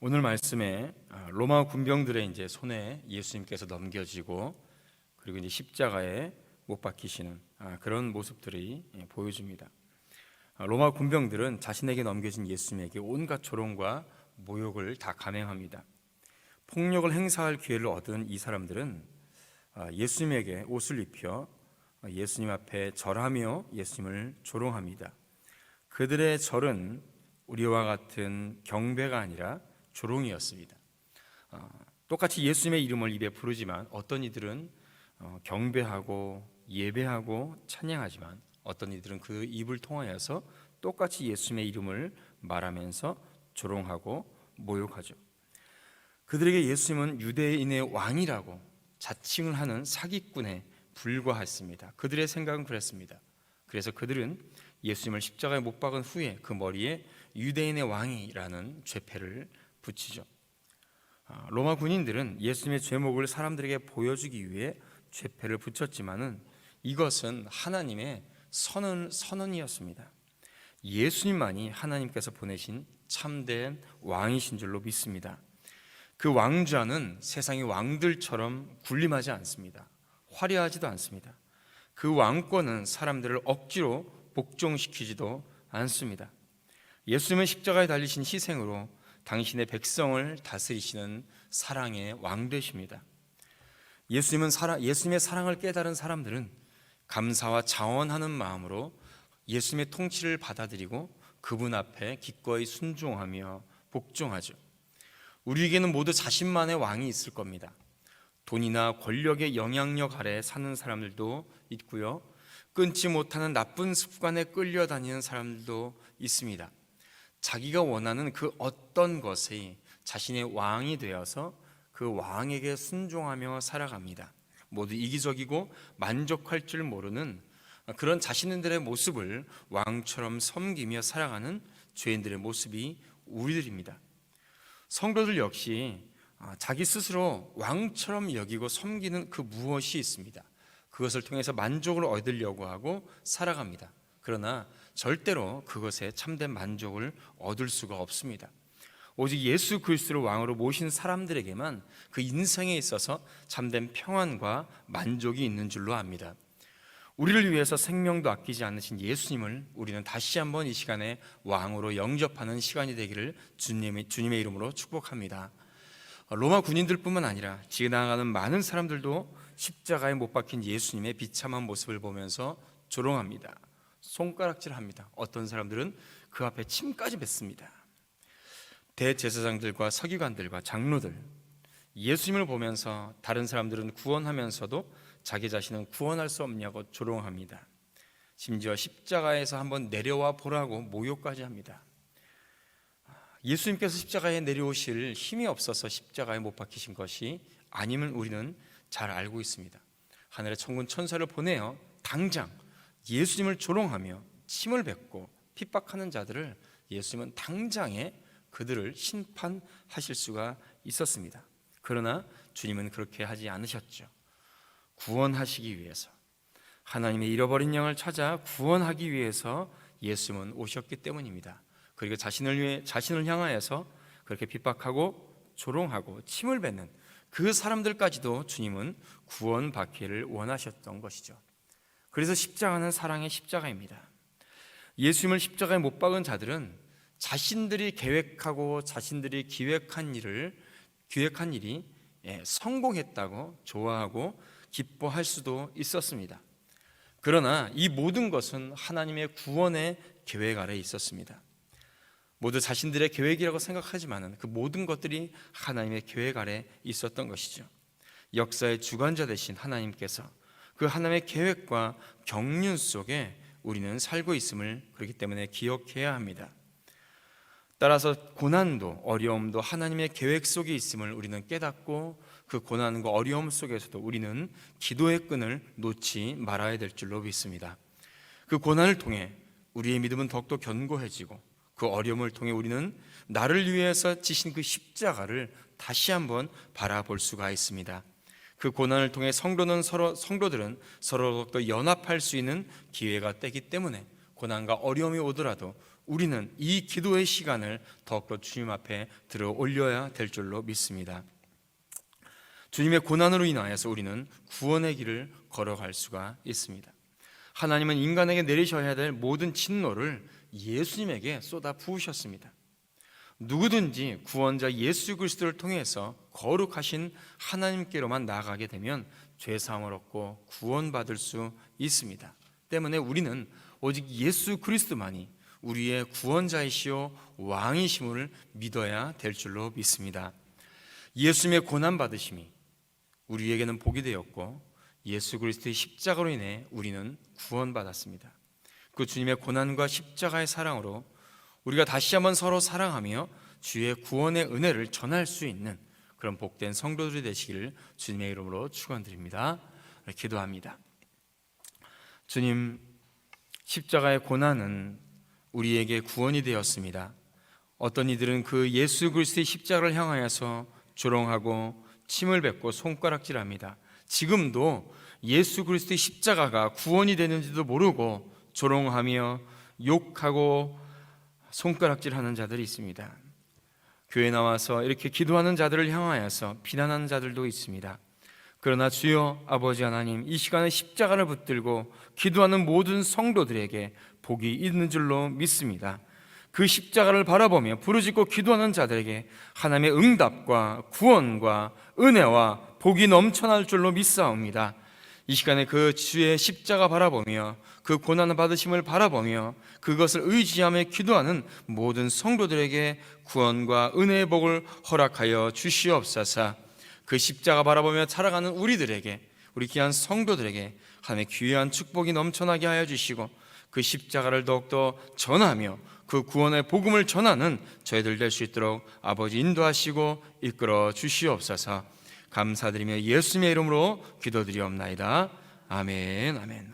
오늘 말씀에 로마 군병들의 이제 손에 예수님께서 넘겨지고 그리고 이제 십자가에 못 박히시는 그런 모습들이 보여집니다. 로마 군병들은 자신에게 넘겨진 예수님에게 온갖 조롱과 모욕을 다 감행합니다. 폭력을 행사할 기회를 얻은 이 사람들은 예수님에게 옷을 입혀 예수님 앞에 절하며 예수님을 조롱합니다. 그들의 절은 우리와 같은 경배가 아니라 조롱이었습니다. 똑같이 예수님의 이름을 입에 부르지만 어떤 이들은 경배하고 예배하고 찬양하지만 어떤 이들은 그 입을 통하여서 똑같이 예수님의 이름을 말하면서 조롱하고 모욕하죠. 그들에게 예수님은 유대인의 왕이라고 자칭을 하는 사기꾼에 불과했습니다. 그들의 생각은 그랬습니다. 그래서 그들은 예수님을 십자가에 못 박은 후에 그 머리에 유대인의 왕이라는 죄패를 붙이죠. 로마 군인들은 예수님의 죄목을 사람들에게 보여주기 위해 죄패를 붙였지만은 이것은 하나님의 선언이었습니다. 예수님만이 하나님께서 보내신 참된 왕이신 줄로 믿습니다. 그 왕좌는 세상의 왕들처럼 군림하지 않습니다. 화려하지도 않습니다. 그 왕권은 사람들을 억지로 복종시키지도 않습니다. 예수님은 십자가에 달리신 희생으로 당신의 백성을 다스리시는 사랑의 왕 되십니다. 예수님의 사랑을 깨달은 사람들은 감사와 자원하는 마음으로 예수님의 통치를 받아들이고 그분 앞에 기꺼이 순종하며 복종하죠. 우리에게는 모두 자신만의 왕이 있을 겁니다. 돈이나 권력의 영향력 아래 사는 사람들도 있고요, 끊지 못하는 나쁜 습관에 끌려다니는 사람들도 있습니다. 자기가 원하는 그 어떤 것이 자신의 왕이 되어서 그 왕에게 순종하며 살아갑니다. 모두 이기적이고 만족할 줄 모르는 그런 자신들의 모습을 왕처럼 섬기며 살아가는 죄인들의 모습이 우리들입니다. 성도들 역시 자기 스스로 왕처럼 여기고 섬기는 그 무엇이 있습니다. 그것을 통해서 만족을 얻으려고 하고 살아갑니다. 그러나 절대로 그것에 참된 만족을 얻을 수가 없습니다. 오직 예수 그리스도를 왕으로 모신 사람들에게만 그 인생에 있어서 참된 평안과 만족이 있는 줄로 압니다. 우리를 위해서 생명도 아끼지 않으신 예수님을 우리는 다시 한번 이 시간에 왕으로 영접하는 시간이 되기를 주님의 이름으로 축복합니다. 로마 군인들뿐만 아니라 지나가는 많은 사람들도 십자가에 못 박힌 예수님의 비참한 모습을 보면서 조롱합니다. 손가락질합니다. 어떤 사람들은 그 앞에 침까지 뱉습니다. 대제사장들과 서기관들과 장로들, 예수님을 보면서 다른 사람들은 구원하면서도 자기 자신은 구원할 수 없냐고 조롱합니다. 심지어 십자가에서 한번 내려와 보라고 모욕까지 합니다. 예수님께서 십자가에 내려오실 힘이 없어서 십자가에 못 박히신 것이 아님을 우리는 잘 알고 있습니다. 하늘의 천군 천사를 보내어 당장 예수님을 조롱하며 침을 뱉고 핍박하는 자들을 예수님은 당장에 그들을 심판하실 수가 있었습니다. 그러나 주님은 그렇게 하지 않으셨죠. 구원하시기 위해서, 하나님의 잃어버린 양을 찾아 구원하기 위해서 예수님은 오셨기 때문입니다. 그리고 자신을 향하여서 그렇게 핍박하고 조롱하고 침을 뱉는 그 사람들까지도 주님은 구원받기를 원하셨던 것이죠. 그래서 십자가는 사랑의 십자가입니다. 예수님을 십자가에 못 박은 자들은 자신들이 계획하고 자신들이 기획한 일이 성공했다고 좋아하고 기뻐할 수도 있었습니다. 그러나 이 모든 것은 하나님의 구원의 계획 아래 있었습니다. 모두 자신들의 계획이라고 생각하지만 그 모든 것들이 하나님의 계획 아래 있었던 것이죠. 역사의 주관자 되신 하나님께서 그 하나님의 계획과 경륜 속에 우리는 살고 있음을 그렇기 때문에 기억해야 합니다. 따라서 고난도 어려움도 하나님의 계획 속에 있음을 우리는 깨닫고 그 고난과 어려움 속에서도 우리는 기도의 끈을 놓지 말아야 될 줄로 믿습니다. 그 고난을 통해 우리의 믿음은 더욱더 견고해지고 그 어려움을 통해 우리는 나를 위해서 지신 그 십자가를 다시 한번 바라볼 수가 있습니다. 그 고난을 통해 성도들은 서로 더욱더 연합할 수 있는 기회가 되기 때문에 고난과 어려움이 오더라도 우리는 이 기도의 시간을 더욱더 주님 앞에 들어 올려야 될 줄로 믿습니다. 주님의 고난으로 인하여서 우리는 구원의 길을 걸어갈 수가 있습니다. 하나님은 인간에게 내리셔야 될 모든 진노를 예수님에게 쏟아 부으셨습니다. 누구든지 구원자 예수 그리스도를 통해서 거룩하신 하나님께로만 나아가게 되면 죄사함을 얻고 구원받을 수 있습니다. 때문에 우리는 오직 예수 그리스도만이 우리의 구원자이시오 왕이심을 믿어야 될 줄로 믿습니다. 예수님의 고난받으심이 우리에게는 복이 되었고 예수 그리스도의 십자가로 인해 우리는 구원받았습니다. 그 주님의 고난과 십자가의 사랑으로 우리가 다시 한번 서로 사랑하며 주의 구원의 은혜를 전할 수 있는 그런 복된 성도들이 되시기를 주님의 이름으로 축원드립니다. 기도합니다. 주님, 십자가의 고난은 우리에게 구원이 되었습니다. 어떤 이들은 그 예수 그리스도의 십자가를 향하여서 조롱하고 침을 뱉고 손가락질합니다. 지금도 예수 그리스도의 십자가가 구원이 되는지도 모르고 조롱하며 욕하고 손가락질하는 자들이 있습니다. 교회에 나와서 이렇게 기도하는 자들을 향하여서 비난하는 자들도 있습니다. 그러나 주여 아버지 하나님, 이 시간에 십자가를 붙들고 기도하는 모든 성도들에게 복이 있는 줄로 믿습니다. 그 십자가를 바라보며 부르짖고 기도하는 자들에게 하나님의 응답과 구원과 은혜와 복이 넘쳐날 줄로 믿사옵니다. 이 시간에 그 주의 십자가 바라보며 그 고난을 받으심을 바라보며 그것을 의지하며 기도하는 모든 성도들에게 구원과 은혜의 복을 허락하여 주시옵소서. 그 십자가 바라보며 살아가는 우리들에게, 우리 귀한 성도들에게 하나님의 귀한 축복이 넘쳐나게 하여 주시고 그 십자가를 더욱더 전하며 그 구원의 복음을 전하는 저희들 될 수 있도록 아버지 인도하시고 이끌어 주시옵소서. 감사드리며 예수님의 이름으로 기도드리옵나이다. 아멘, 아멘.